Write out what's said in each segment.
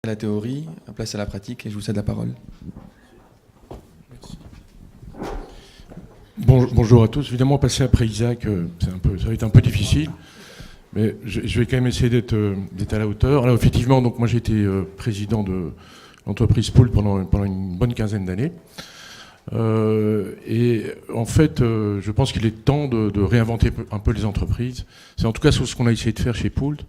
la théorie, place à la pratique, et je vous cède la parole. Bonjour à tous. Évidemment, passer après Isaac, ça va être un peu difficile, mais je vais quand même essayer d'être à la hauteur. Alors effectivement, donc moi j'ai été président de l'entreprise Poult pendant une bonne quinzaine d'années. Et en fait, je pense qu'il est temps de réinventer un peu les entreprises. C'est en tout cas ce qu'on a essayé de faire chez Poult.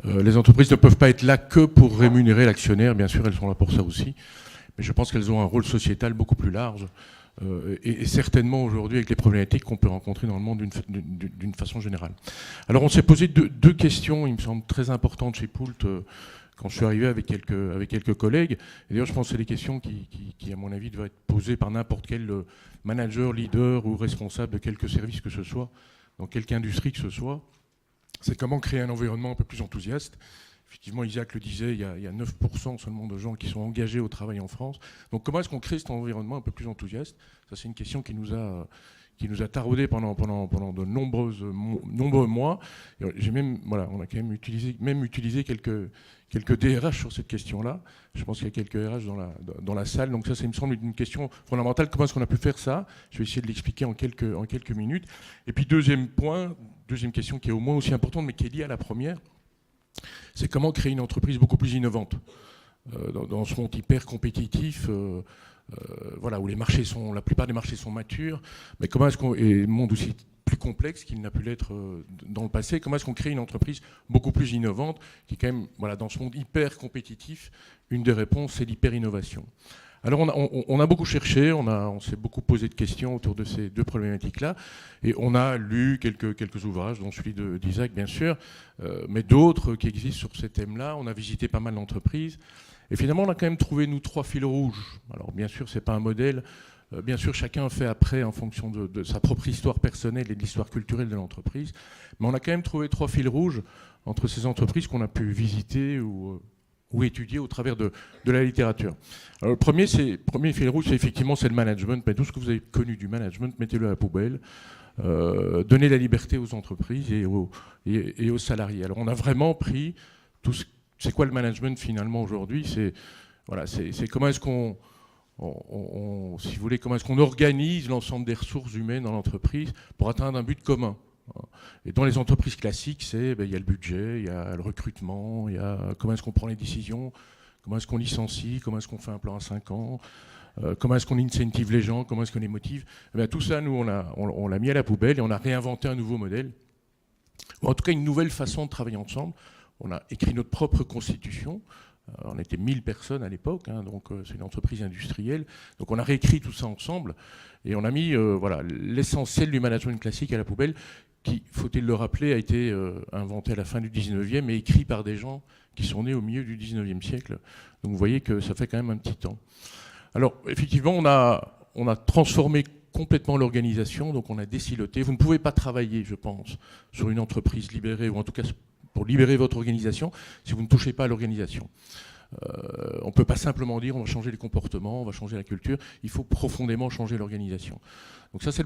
Les entreprises ne peuvent pas être là que pour rémunérer l'actionnaire. Bien sûr, elles sont là pour ça aussi. Mais je pense qu'elles ont un rôle sociétal beaucoup plus large. Et certainement aujourd'hui avec les problématiques qu'on peut rencontrer dans le monde d'une façon générale. Alors on s'est posé deux questions, il me semble, très importantes chez Poult quand je suis arrivé avec quelques collègues. Et d'ailleurs je pense que c'est des questions qui, à mon avis, devraient être posées par n'importe quel manager, leader ou responsable de quelque service que ce soit, dans quelque industrie que ce soit. C'est comment créer un environnement un peu plus enthousiaste. Effectivement, Isaac le disait, il y a 9% seulement de gens qui sont engagés au travail en France. Donc comment est-ce qu'on crée cet environnement un peu plus enthousiaste ? Ça, c'est une question qui nous a taraudé pendant de nombreux mois. J'ai même, voilà, on a quand même utilisé quelques DRH sur cette question-là. Je pense qu'il y a quelques RH dans la salle. Donc ça me semble une question fondamentale. Comment est-ce qu'on a pu faire ça ? Je vais essayer de l'expliquer en quelques minutes. Et puis deuxième question qui est au moins aussi importante, mais qui est liée à la première, c'est comment créer une entreprise beaucoup plus innovante dans ce monde hyper compétitif, voilà, où la plupart des marchés sont matures, mais comment est-ce qu'on, et le monde aussi plus complexe qu'il n'a pu l'être dans le passé, comment est-ce qu'on crée une entreprise beaucoup plus innovante, qui est quand même, voilà, dans ce monde hyper compétitif, une des réponses, c'est l'hyper-innovation. Alors on a beaucoup cherché, on s'est beaucoup posé de questions autour de ces deux problématiques-là, et on a lu quelques ouvrages, dont celui d'Isaac bien sûr, mais d'autres qui existent sur ces thèmes-là. On a visité pas mal d'entreprises, et finalement on a quand même trouvé, nous, 3 fils rouges. Alors bien sûr, c'est pas un modèle, bien sûr chacun fait après en fonction de sa propre histoire personnelle et de l'histoire culturelle de l'entreprise, mais on a quand même trouvé 3 fils rouges entre ces entreprises qu'on a pu visiter ou étudier au travers de la littérature. Alors, le premier fil rouge, c'est le management. Mais tout ce que vous avez connu du management, mettez-le à la poubelle. Donnez la liberté aux entreprises et aux salariés. Alors on a vraiment pris c'est quoi le management finalement aujourd'hui ? C'est comment est-ce qu'on si vous voulez, comment est-ce qu'on organise l'ensemble des ressources humaines dans l'entreprise pour atteindre un but commun. Et dans les entreprises classiques, il y a le budget, il y a le recrutement, il y a comment est-ce qu'on prend les décisions, comment est-ce qu'on licencie, comment est-ce qu'on fait un plan à 5 ans, comment est-ce qu'on incentive les gens, comment est-ce qu'on les motive. Tout ça, nous, on l'a mis à la poubelle et on a réinventé un nouveau modèle, ou en tout cas une nouvelle façon de travailler ensemble. On a écrit notre propre constitution. On était 1000 personnes à l'époque, donc c'est une entreprise industrielle. Donc on a réécrit tout ça ensemble et on a mis l'essentiel du management classique à la poubelle, qui, faut-il le rappeler, a été inventé à la fin du 19e et écrit par des gens qui sont nés au milieu du 19e siècle. Donc vous voyez que ça fait quand même un petit temps. Alors effectivement, on a transformé complètement l'organisation, donc on a désiloté. Vous ne pouvez pas travailler, je pense, sur une entreprise libérée, ou en tout cas pour libérer votre organisation, si vous ne touchez pas à l'organisation. On ne peut pas simplement dire on va changer les comportements, on va changer la culture, il faut profondément changer l'organisation. Donc ça c'est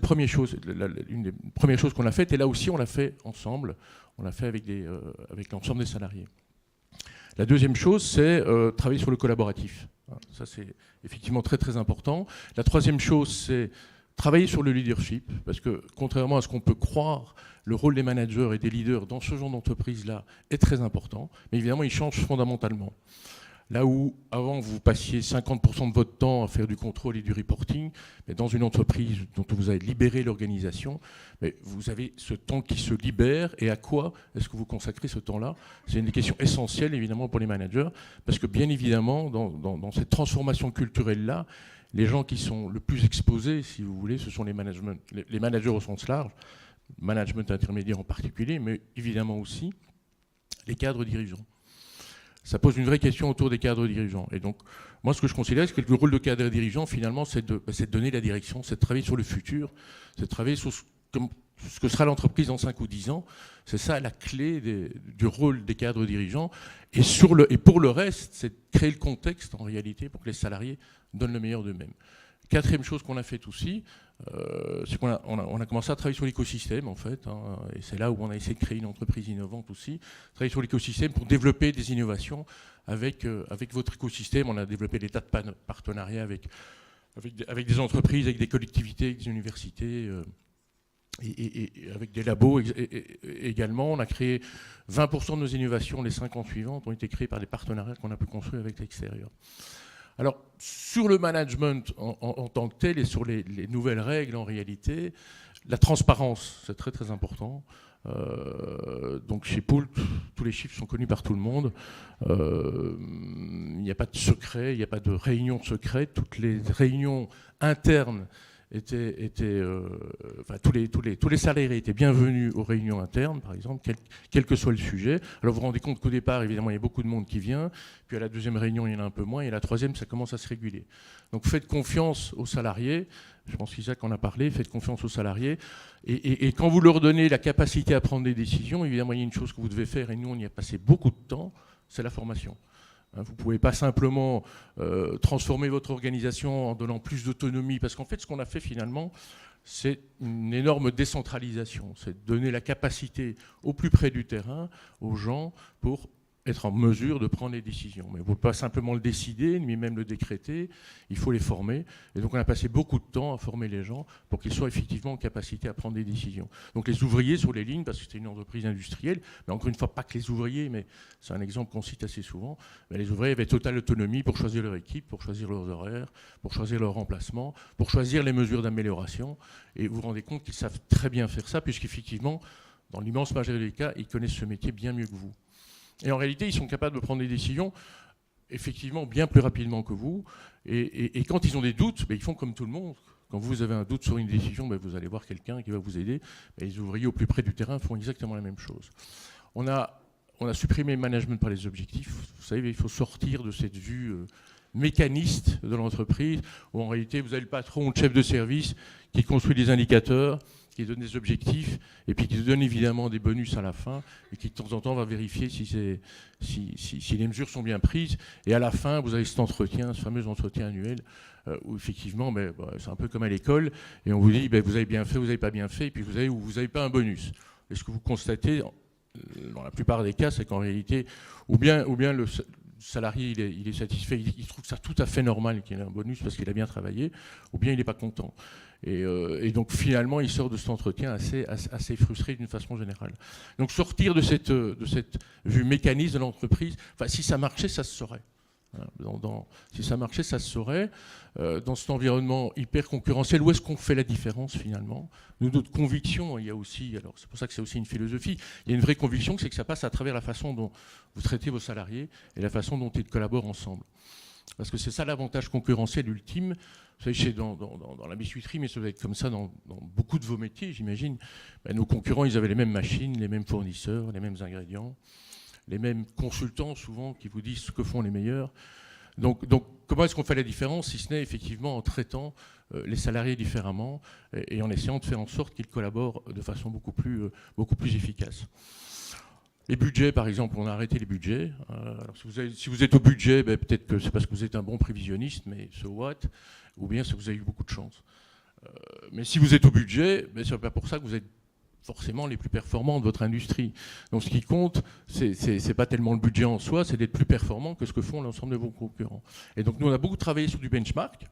une des premières choses qu'on a faites, et là aussi on l'a fait ensemble, on l'a fait avec l'ensemble des salariés. La deuxième chose, c'est travailler sur le collaboratif. Ça c'est effectivement très très important. La troisième chose, c'est travailler sur le leadership, parce que contrairement à ce qu'on peut croire, le rôle des managers et des leaders dans ce genre d'entreprise-là est très important, mais évidemment il change fondamentalement. Là où avant vous passiez 50% de votre temps à faire du contrôle et du reporting, mais dans une entreprise dont vous avez libéré l'organisation, mais vous avez ce temps qui se libère, et à quoi est-ce que vous consacrez ce temps-là ? C'est une des questions essentielles évidemment pour les managers, parce que bien évidemment dans cette transformation culturelle-là, les gens qui sont le plus exposés, si vous voulez, ce sont les managers au sens large, management intermédiaire en particulier, mais évidemment aussi les cadres dirigeants. Ça pose une vraie question autour des cadres dirigeants. Et donc, moi, ce que je considère, c'est que le rôle de cadre dirigeant, finalement, c'est de donner la direction, c'est de travailler sur le futur, c'est de travailler sur ce que sera l'entreprise dans 5 ou 10 ans. C'est ça la clé du rôle des cadres dirigeants. Et pour le reste, c'est de créer le contexte, en réalité, pour que les salariés donnent le meilleur d'eux-mêmes. Quatrième chose qu'on a faite aussi, c'est qu'on a commencé à travailler sur l'écosystème, en fait, hein, et c'est là où on a essayé de créer une entreprise innovante aussi, travailler sur l'écosystème pour développer des innovations avec votre écosystème. On a développé des tas de partenariats avec des entreprises, avec des collectivités, avec des universités, et avec des labos également. On a créé 20% de nos innovations, les 5 ans suivants, ont été créées par des partenariats qu'on a pu construire avec l'extérieur. Alors, sur le management en tant que tel et sur les nouvelles règles, en réalité, la transparence, c'est très très important. Donc chez Poult, tous les chiffres sont connus par tout le monde. Il n'y a pas de secret, il n'y a pas de réunion secrète. Toutes les réunions internes enfin, tous les salariés étaient bienvenus aux réunions internes, par exemple, quel que soit le sujet. Alors vous vous rendez compte qu'au départ, évidemment, il y a beaucoup de monde qui vient, puis à la deuxième réunion, il y en a un peu moins, et à la troisième, ça commence à se réguler. Donc faites confiance aux salariés, je pense qu'Isaac en a parlé, faites confiance aux salariés, et quand vous leur donnez la capacité à prendre des décisions, évidemment, il y a une chose que vous devez faire, et nous, on y a passé beaucoup de temps, c'est la formation. Vous ne pouvez pas simplement transformer votre organisation en donnant plus d'autonomie, parce qu'en fait, ce qu'on a fait finalement, c'est une énorme décentralisation. C'est de donner la capacité au plus près du terrain, aux gens, pour être en mesure de prendre les décisions. Mais vous ne pouvez pas simplement le décider, ni même le décréter, il faut les former. Et donc on a passé beaucoup de temps à former les gens pour qu'ils soient effectivement en capacité à prendre des décisions. Donc les ouvriers sur les lignes, parce que c'était une entreprise industrielle, mais encore une fois, pas que les ouvriers, mais c'est un exemple qu'on cite assez souvent, mais les ouvriers avaient totale autonomie pour choisir leur équipe, pour choisir leurs horaires, pour choisir leur remplacement, pour choisir les mesures d'amélioration. Et vous vous rendez compte qu'ils savent très bien faire ça, puisqu'effectivement, dans l'immense majorité des cas, ils connaissent ce métier bien mieux que vous. Et en réalité, ils sont capables de prendre des décisions, effectivement, bien plus rapidement que vous. Et quand ils ont des doutes, ils font comme tout le monde. Quand vous avez un doute sur une décision, vous allez voir quelqu'un qui va vous aider. Et les ouvriers au plus près du terrain font exactement la même chose. On a supprimé le management par les objectifs. Vous savez, il faut sortir de cette vue mécaniste de l'entreprise, où en réalité, vous avez le patron ou le chef de service qui construit des indicateurs, qui donne des objectifs, et puis qui donne évidemment des bonus à la fin, et qui de temps en temps va vérifier si les mesures sont bien prises. Et à la fin, vous avez cet entretien, ce fameux entretien annuel, où effectivement, c'est un peu comme à l'école, et on vous dit, vous avez bien fait, vous n'avez pas bien fait, et puis vous n'avez pas un bonus. Et ce que vous constatez, dans la plupart des cas, c'est qu'en réalité, ou bien le salarié il est satisfait, il trouve ça tout à fait normal qu'il ait un bonus parce qu'il a bien travaillé, ou bien il n'est pas content. Et donc finalement, il sort de cet entretien assez frustré d'une façon générale. Donc sortir de cette vue mécaniste de l'entreprise, si ça marchait, ça se saurait. Si ça marchait, ça se saurait. Dans cet environnement hyper concurrentiel, où est-ce qu'on fait la différence finalement? Nous, notre conviction, il y a aussi, alors c'est pour ça que c'est aussi une philosophie, il y a une vraie conviction, c'est que ça passe à travers la façon dont vous traitez vos salariés et la façon dont ils collaborent ensemble. Parce que c'est ça l'avantage concurrentiel ultime. Vous savez, dans la biscuiterie, mais ça doit être comme ça dans beaucoup de vos métiers, j'imagine. Nos concurrents, ils avaient les mêmes machines, les mêmes fournisseurs, les mêmes ingrédients, les mêmes consultants souvent qui vous disent ce que font les meilleurs. Donc comment est-ce qu'on fait la différence, si ce n'est effectivement en traitant les salariés différemment et en essayant de faire en sorte qu'ils collaborent de façon beaucoup plus efficace. Les budgets, par exemple, on a arrêté les budgets. Alors si vous êtes au budget, peut-être que c'est parce que vous êtes un bon prévisionniste, mais so what? Ou bien c'est que vous avez eu beaucoup de chance. Mais si vous êtes au budget, ce n'est pas pour ça que vous êtes forcément les plus performants de votre industrie. Donc ce qui compte, c'est pas tellement le budget en soi, c'est d'être plus performant que ce que font l'ensemble de vos concurrents. Et donc nous, on a beaucoup travaillé sur du benchmark.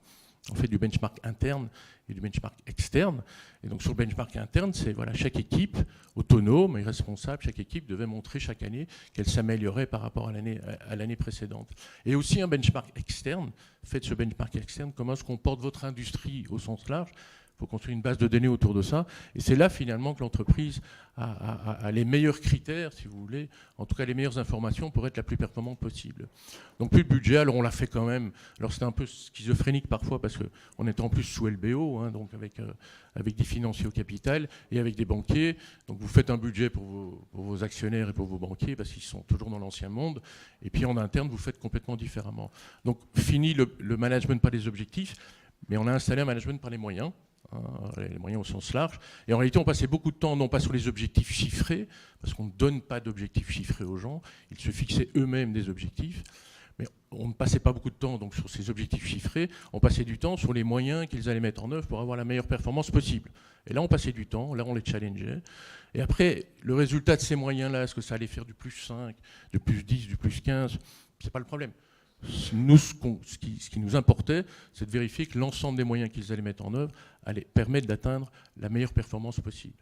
On fait du benchmark interne et du benchmark externe. Et donc sur le benchmark interne, c'est chaque équipe autonome et responsable, chaque équipe devait montrer chaque année qu'elle s'améliorait par rapport à l'année précédente. Et aussi un benchmark externe. Faites ce benchmark externe, comment est-ce qu'on porte votre industrie au sens large? Il faut construire une base de données autour de ça. Et c'est là, finalement, que l'entreprise a les meilleurs critères, si vous voulez, en tout cas les meilleures informations pour être la plus performante possible. Donc plus de budget, alors on l'a fait quand même. Alors c'était un peu schizophrénique parfois, parce qu'on était en plus sous LBO, donc avec des financiers au capital et avec des banquiers. Donc vous faites un budget pour vos actionnaires et pour vos banquiers, parce qu'ils sont toujours dans l'ancien monde. Et puis en interne, vous faites complètement différemment. Donc fini le management par les objectifs, mais on a installé un management par les moyens. Les moyens au sens large. Et en réalité, on passait beaucoup de temps, non pas sur les objectifs chiffrés, parce qu'on ne donne pas d'objectifs chiffrés aux gens, ils se fixaient eux-mêmes des objectifs, mais on ne passait pas beaucoup de temps donc, sur ces objectifs chiffrés, on passait du temps sur les moyens qu'ils allaient mettre en œuvre pour avoir la meilleure performance possible. Et là, on passait du temps, là, on les challengeait. Et après, le résultat de ces moyens-là, est-ce que ça allait faire du plus 5, du plus 10, du plus 15 ? C'est pas le problème. Nous, ce qui nous importait, c'est de vérifier que l'ensemble des moyens qu'ils allaient mettre en œuvre allait permettre d'atteindre la meilleure performance possible.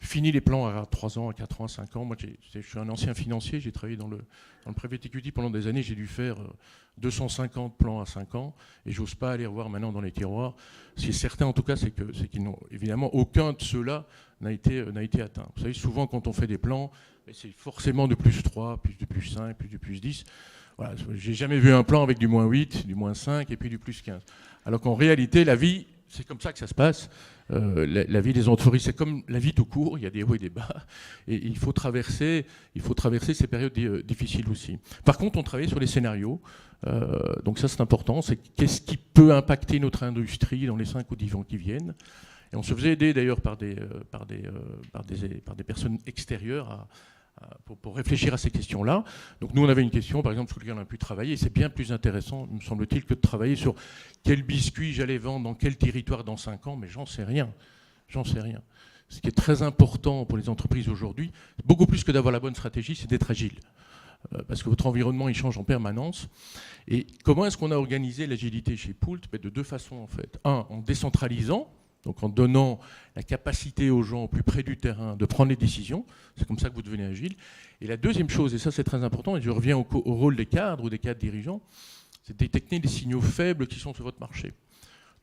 Fini les plans à 3 ans, à 4 ans, à 5 ans. Moi, je suis un ancien financier, j'ai travaillé dans le private equity pendant des années, j'ai dû faire 250 plans à 5 ans, et j'ose pas aller revoir maintenant dans les tiroirs. Ce qui est certain, en tout cas, c'est qu'ils n'ont évidemment aucun de ceux-là n'a été atteint. Vous savez, souvent, quand on fait des plans, c'est forcément de plus 3, plus de plus 5, plus de plus 10. Voilà, j'ai jamais vu un plan avec du moins 8, du moins 5 et puis du plus 15. Alors qu'en réalité, la vie, c'est comme ça que ça se passe. La vie des entreprises, c'est comme la vie tout court, il y a des hauts et des bas, et il faut traverser ces périodes difficiles aussi. Par contre, on travaille sur les scénarios, donc ça c'est important, c'est qu'est-ce qui peut impacter notre industrie dans les 5 ou 10 ans qui viennent. Et on se faisait aider d'ailleurs par des personnes extérieures pour réfléchir à ces questions-là. Donc nous, on avait une question, par exemple, sur laquelle on a pu travailler, et c'est bien plus intéressant, me semble-t-il, que de travailler sur quel biscuit j'allais vendre dans quel territoire dans 5 ans, mais j'en sais rien. Ce qui est très important pour les entreprises aujourd'hui, beaucoup plus que d'avoir la bonne stratégie, c'est d'être agile. Parce que votre environnement, il change en permanence. Et comment est-ce qu'on a organisé l'agilité chez Poult ? De 2 façons, en fait. En décentralisant, donc en donnant la capacité aux gens au plus près du terrain de prendre les décisions. C'est comme ça que vous devenez agile. Et la deuxième chose, et ça c'est très important, et je reviens au rôle des cadres ou des cadres dirigeants, c'est de détecter les signaux faibles qui sont sur votre marché.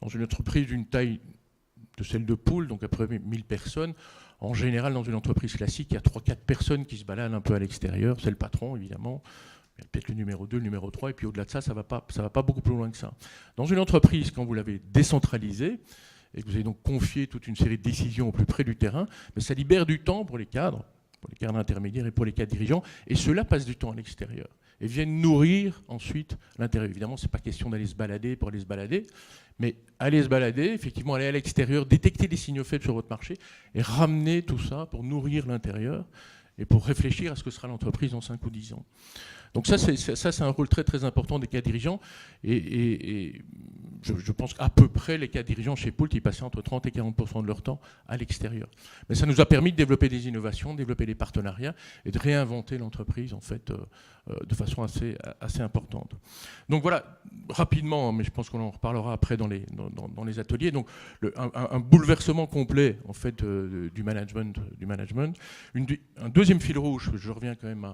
Dans une entreprise d'une taille de celle de Poult, donc à peu près 1000 personnes, en général dans une entreprise classique, il y a 3-4 personnes qui se baladent un peu à l'extérieur. C'est le patron évidemment, peut-être le numéro 2, le numéro 3, et puis au-delà de ça, ça va pas beaucoup plus loin que ça. Dans une entreprise, quand vous l'avez décentralisée, et que vous avez donc confié toute une série de décisions au plus près du terrain, mais ça libère du temps pour les cadres intermédiaires et pour les cadres dirigeants, et ceux-là passent du temps à l'extérieur et viennent nourrir ensuite l'intérieur. Évidemment, ce n'est pas question d'aller se balader pour aller se balader, mais aller se balader, effectivement aller à l'extérieur, détecter des signaux faibles sur votre marché et ramener tout ça pour nourrir l'intérieur et pour réfléchir à ce que sera l'entreprise dans 5 ou 10 ans. Donc ça, c'est un rôle très très important des cadres dirigeants, et je pense qu'à peu près les cadres dirigeants chez Poult, ils passaient entre 30 et 40% de leur temps à l'extérieur. Mais ça nous a permis de développer des innovations, de développer des partenariats et de réinventer l'entreprise en fait de façon assez importante. Donc voilà, rapidement, mais je pense qu'on en reparlera après dans les ateliers. Donc un bouleversement complet en fait du management. Un deuxième fil rouge, je reviens quand même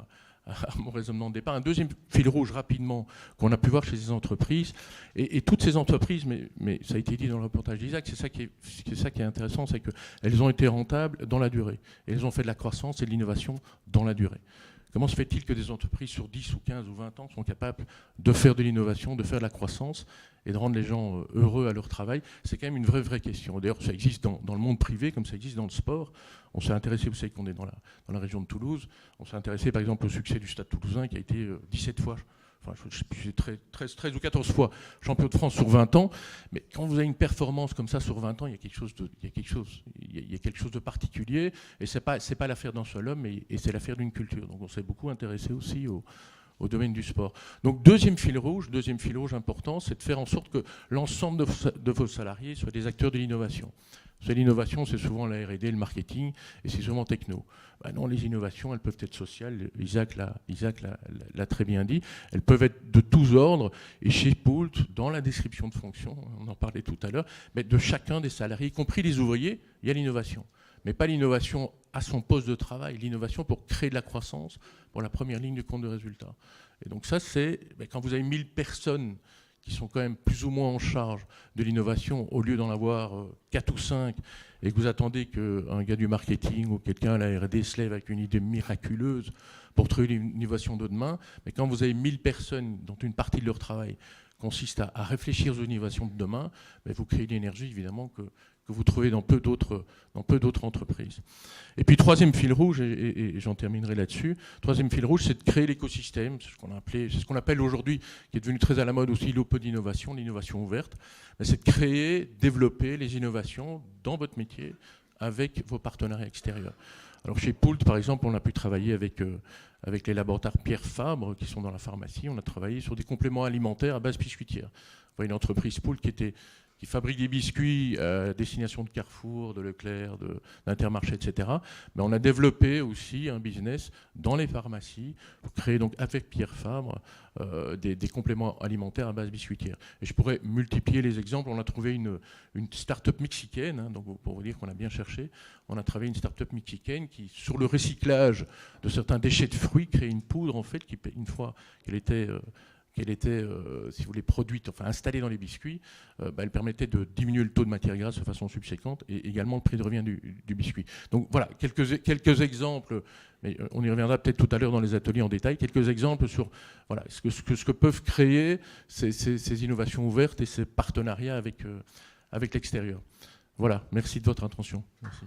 à mon raisonnement de départ, un deuxième fil rouge rapidement qu'on a pu voir chez ces entreprises, et toutes ces entreprises, mais ça a été dit dans le reportage d'Isaac, c'est ça qui est intéressant, c'est qu'elles ont été rentables dans la durée, et elles ont fait de la croissance et de l'innovation dans la durée. Comment se fait-il que des entreprises sur 10 ou 15 ou 20 ans sont capables de faire de l'innovation, de faire de la croissance et de rendre les gens heureux à leur travail? C'est quand même une vraie question. D'ailleurs, ça existe dans le monde privé comme ça existe dans le sport. On s'est intéressé, vous savez qu'on est dans la région de Toulouse, on s'est intéressé par exemple au succès du Stade Toulousain qui a été 17 fois, enfin je sais plus, 13 ou 14 fois champion de France sur 20 ans, mais quand vous avez une performance comme ça sur 20 ans, il y a quelque chose de particulier, et c'est pas l'affaire d'un seul homme, et c'est l'affaire d'une culture. Donc on s'est beaucoup intéressé aussi au domaine du sport. Donc deuxième fil rouge important, c'est de faire en sorte que l'ensemble de vos salariés soient des acteurs de l'innovation. L'innovation, c'est souvent la R&D, le marketing, et c'est souvent techno. Ben non, les innovations, elles peuvent être sociales, Isaac l'a très bien dit, elles peuvent être de tous ordres, et chez Poult, dans la description de fonction, on en parlait tout à l'heure, mais de chacun des salariés, y compris les ouvriers, il y a l'innovation. Mais pas l'innovation à son poste de travail, l'innovation pour créer de la croissance, pour la première ligne du compte de résultat. Et donc ça, c'est quand vous avez 1000 personnes qui sont quand même plus ou moins en charge de l'innovation, au lieu d'en avoir 4 ou 5, et que vous attendez qu'un gars du marketing ou quelqu'un à la R&D se lève avec une idée miraculeuse pour trouver l'innovation de demain, mais quand vous avez 1000 personnes dont une partie de leur travail consiste à réfléchir aux innovations de demain, vous créez l'énergie évidemment que vous trouvez dans peu d'autres entreprises. Et puis troisième fil rouge, et j'en terminerai là-dessus, troisième fil rouge, c'est de créer l'écosystème, c'est ce qu'on appelle aujourd'hui, qui est devenu très à la mode aussi, l'open innovation, l'innovation ouverte, c'est de créer, développer les innovations dans votre métier avec vos partenaires extérieurs. Alors chez Poult, par exemple, on a pu travailler avec les laboratoires Pierre Fabre, qui sont dans la pharmacie. On a travaillé sur des compléments alimentaires à base biscuitière. Vous voyez, une entreprise Poult qui fabrique des biscuits à destination de Carrefour, de Leclerc, d'Intermarché, etc. Mais on a développé aussi un business dans les pharmacies pour créer donc avec Pierre Fabre des compléments alimentaires à base biscuitière. Et je pourrais multiplier les exemples. On a trouvé une start-up mexicaine, hein, donc pour vous dire qu'on a bien cherché. On a travaillé une start-up mexicaine qui, sur le recyclage de certains déchets de fruits, crée une poudre en fait qui, une fois qu'elle était si vous voulez, produite, enfin installée dans les biscuits, elle permettait de diminuer le taux de matière grasse de façon subséquente et également le prix de revient du biscuit. Donc voilà, quelques exemples, mais on y reviendra peut-être tout à l'heure dans les ateliers en détail, quelques exemples sur voilà, ce que peuvent créer ces innovations ouvertes et ces partenariats avec l'extérieur. Voilà, merci de votre attention. Merci.